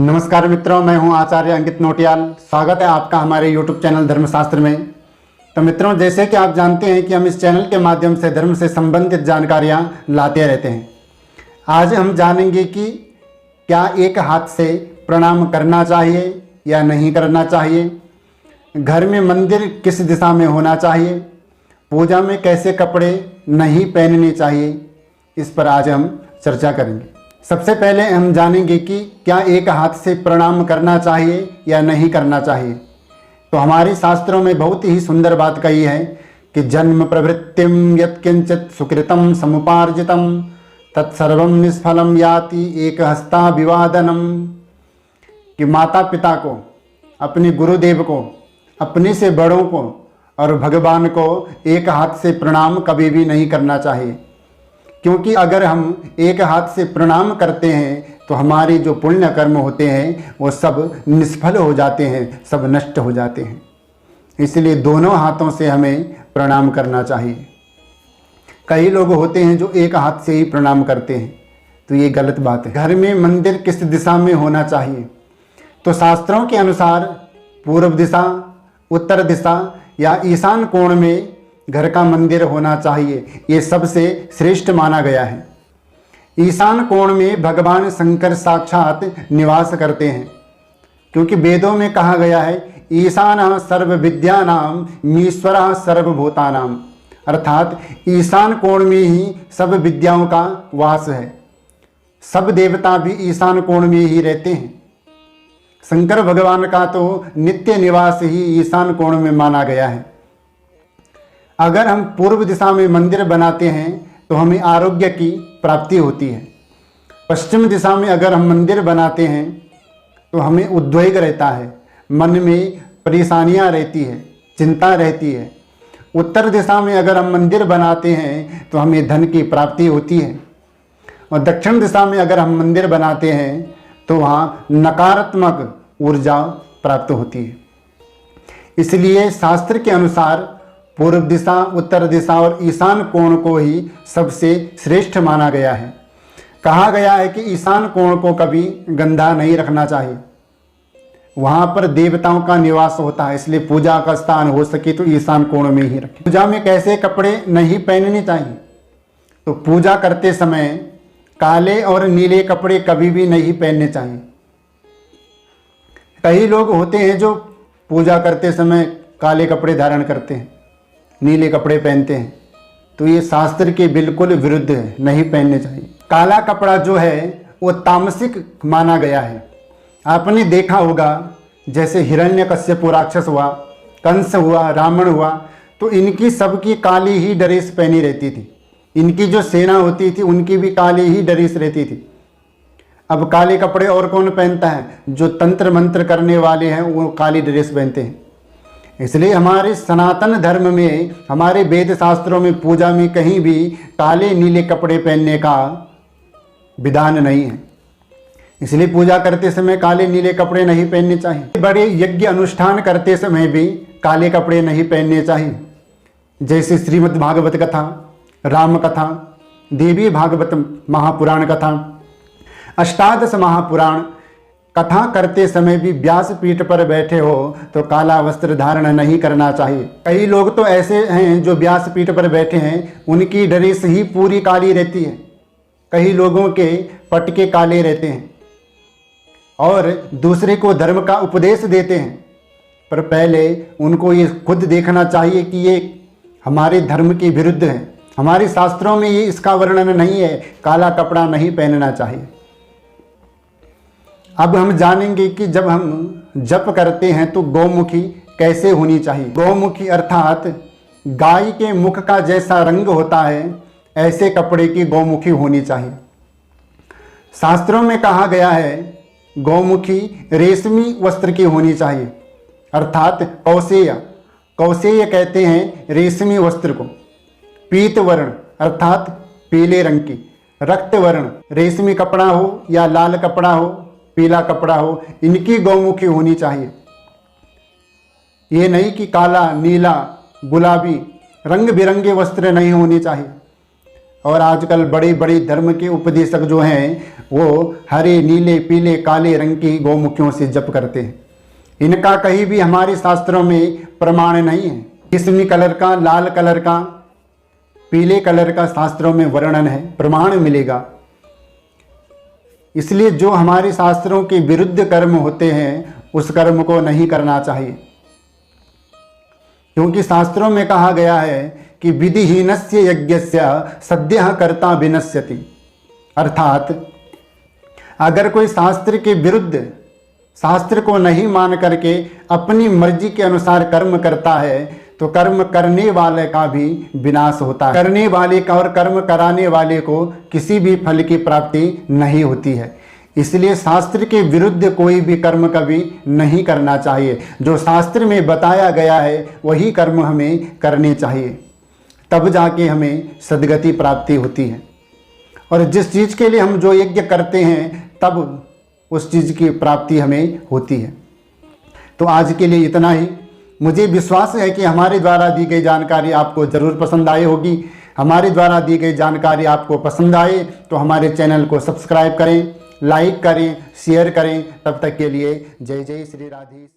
नमस्कार मित्रों, मैं हूं आचार्य अंकित नोटियाल। स्वागत है आपका हमारे YouTube चैनल धर्मशास्त्र में। तो मित्रों, जैसे कि आप जानते हैं कि हम इस चैनल के माध्यम से धर्म से संबंधित जानकारियां लाते रहते हैं। आज हम जानेंगे कि क्या एक हाथ से प्रणाम करना चाहिए या नहीं करना चाहिए, घर में मंदिर किस दिशा में होना चाहिए, पूजा में कैसे कपड़े नहीं पहनने चाहिए, इस पर आज हम चर्चा करेंगे। सबसे पहले हम जानेंगे कि क्या एक हाथ से प्रणाम करना चाहिए या नहीं करना चाहिए। तो हमारे शास्त्रों में बहुत ही सुंदर बात कही है कि जन्म प्रवृत्तिम यत्किंचित सुकृतम समुपार्जितम तत्सर्वम निष्फलम याति एक हस्ताभिवादनम। कि माता पिता को, अपने गुरुदेव को, अपने से बड़ों को और भगवान को एक हाथ से प्रणाम कभी भी नहीं करना चाहिए, क्योंकि अगर हम एक हाथ से प्रणाम करते हैं तो हमारे जो पुण्य कर्म होते हैं वो सब निष्फल हो जाते हैं, सब नष्ट हो जाते हैं। इसलिए दोनों हाथों से हमें प्रणाम करना चाहिए। कई लोग होते हैं जो एक हाथ से ही प्रणाम करते हैं, तो ये गलत बात है। घर में मंदिर किस दिशा में होना चाहिए, तो शास्त्रों के अनुसार पूर्व दिशा, उत्तर दिशा या ईशान कोण में घर का मंदिर होना चाहिए। ये सबसे श्रेष्ठ माना गया है। ईशान कोण में भगवान शंकर साक्षात निवास करते हैं, क्योंकि वेदों में कहा गया है ईशान सर्व विद्यानाम ईश्वरः सर्वभूतानाम, अर्थात ईशान कोण में ही सब विद्याओं का वास है। सब देवता भी ईशान कोण में ही रहते हैं। शंकर भगवान का तो नित्य निवास ही ईशान कोण में माना गया है। अगर हम पूर्व दिशा में मंदिर बनाते हैं तो हमें आरोग्य की प्राप्ति होती है। पश्चिम दिशा में अगर हम मंदिर बनाते हैं तो हमें उद्वेग रहता है, मन में परेशानियां रहती है, चिंता रहती है। उत्तर दिशा में अगर हम मंदिर बनाते हैं तो हमें धन की प्राप्ति होती है। और दक्षिण दिशा में अगर हम मंदिर बनाते हैं तो वहाँ नकारात्मक ऊर्जा प्राप्त होती है। इसलिए शास्त्र के अनुसार पूर्व दिशा, उत्तर दिशा और ईशान कोण को ही सबसे श्रेष्ठ माना गया है। कहा गया है कि ईशान कोण को कभी गंदा नहीं रखना चाहिए, वहाँ पर देवताओं का निवास होता है, इसलिए पूजा का स्थान हो सके तो ईशान कोण में ही रखें। पूजा में कैसे कपड़े नहीं पहनने चाहिए, तो पूजा करते समय काले और नीले कपड़े कभी भी नहीं पहनने चाहिए। कई लोग होते हैं जो पूजा करते समय काले कपड़े धारण करते हैं, नीले कपड़े पहनते हैं, तो ये शास्त्र के बिल्कुल विरुद्ध है, नहीं पहनने चाहिए। काला कपड़ा जो है वो तामसिक माना गया है। आपने देखा होगा जैसे हिरण्यकश्यप राक्षस हुआ, कंस हुआ, रावण हुआ, तो इनकी सबकी काली ही ड्रेस पहनी रहती थी। इनकी जो सेना होती थी उनकी भी काली ही ड्रेस रहती थी। अब काले कपड़े और कौन पहनता है? जो तंत्र मंत्र करने वाले हैं वो काली ड्रेस पहनते हैं। इसलिए हमारे सनातन धर्म में, हमारे वेद शास्त्रों में पूजा में कहीं भी काले नीले कपड़े पहनने का विधान नहीं है। इसलिए पूजा करते समय काले नीले कपड़े नहीं पहनने चाहिए। बड़े यज्ञ अनुष्ठान करते समय भी काले कपड़े नहीं पहनने चाहिए। जैसे श्रीमद् भागवत कथा, राम कथा, देवी भागवत महापुराण कथा, अष्टादश महापुराण कथा करते समय भी व्यास पीठ पर बैठे हो तो काला वस्त्र धारण नहीं करना चाहिए। कई लोग तो ऐसे हैं जो व्यास पीठ पर बैठे हैं, उनकी ड्रेस ही पूरी काली रहती है। कई लोगों के पटके काले रहते हैं और दूसरे को धर्म का उपदेश देते हैं, पर पहले उनको ये खुद देखना चाहिए कि ये हमारे धर्म के विरुद्ध है। हमारे शास्त्रों में ये इसका वर्णन नहीं है, काला कपड़ा नहीं पहनना चाहिए। अब हम जानेंगे कि जब हम जप करते हैं तो गौमुखी कैसे होनी चाहिए। गौमुखी अर्थात गाय के मुख का जैसा रंग होता है ऐसे कपड़े की गौमुखी होनी चाहिए। शास्त्रों में कहा गया है गौमुखी रेशमी वस्त्र की होनी चाहिए, अर्थात कौशेय। कौशेय कहते हैं रेशमी वस्त्र को। पीत वर्ण अर्थात पीले रंग की, रक्त वर्ण रेशमी कपड़ा हो या लाल कपड़ा हो, पीला कपड़ा हो, इनकी गौमुखी होनी चाहिए। ये नहीं कि काला, नीला, गुलाबी, रंग बिरंगे वस्त्र नहीं होने चाहिए। और आजकल बड़े बड़े धर्म के उपदेशक जो हैं वो हरे नीले पीले काले रंग की गौमुखियों से जप करते हैं। इनका कहीं भी हमारे शास्त्रों में प्रमाण नहीं है। किस्मी कलर का, लाल कलर का, पीले कलर का शास्त्रों में वर्णन है, प्रमाण मिलेगा। इसलिए जो हमारे शास्त्रों के विरुद्ध कर्म होते हैं उस कर्म को नहीं करना चाहिए, क्योंकि शास्त्रों में कहा गया है कि विधिहीनस्य यज्ञस्य सद्यः कर्ता विनश्यति। अर्थात अगर कोई शास्त्र के विरुद्ध, शास्त्र को नहीं मान करके अपनी मर्जी के अनुसार कर्म करता है तो कर्म करने वाले का भी विनाश होता है। करने वाले का और कर्म कराने वाले को किसी भी फल की प्राप्ति नहीं होती है। इसलिए शास्त्र के विरुद्ध कोई भी कर्म कभी नहीं करना चाहिए। जो शास्त्र में बताया गया है वही कर्म हमें करने चाहिए, तब जाके हमें सद्गति प्राप्ति होती है। और जिस चीज़ के लिए हम जो यज्ञ करते हैं तब उस चीज़ की प्राप्ति हमें होती है। तो आज के लिए इतना ही। मुझे विश्वास है कि हमारे द्वारा दी गई जानकारी आपको ज़रूर पसंद आई होगी। हमारे द्वारा दी गई जानकारी आपको पसंद आए तो हमारे चैनल को सब्सक्राइब करें, लाइक करें, शेयर करें। तब तक के लिए जय जय श्री राधे।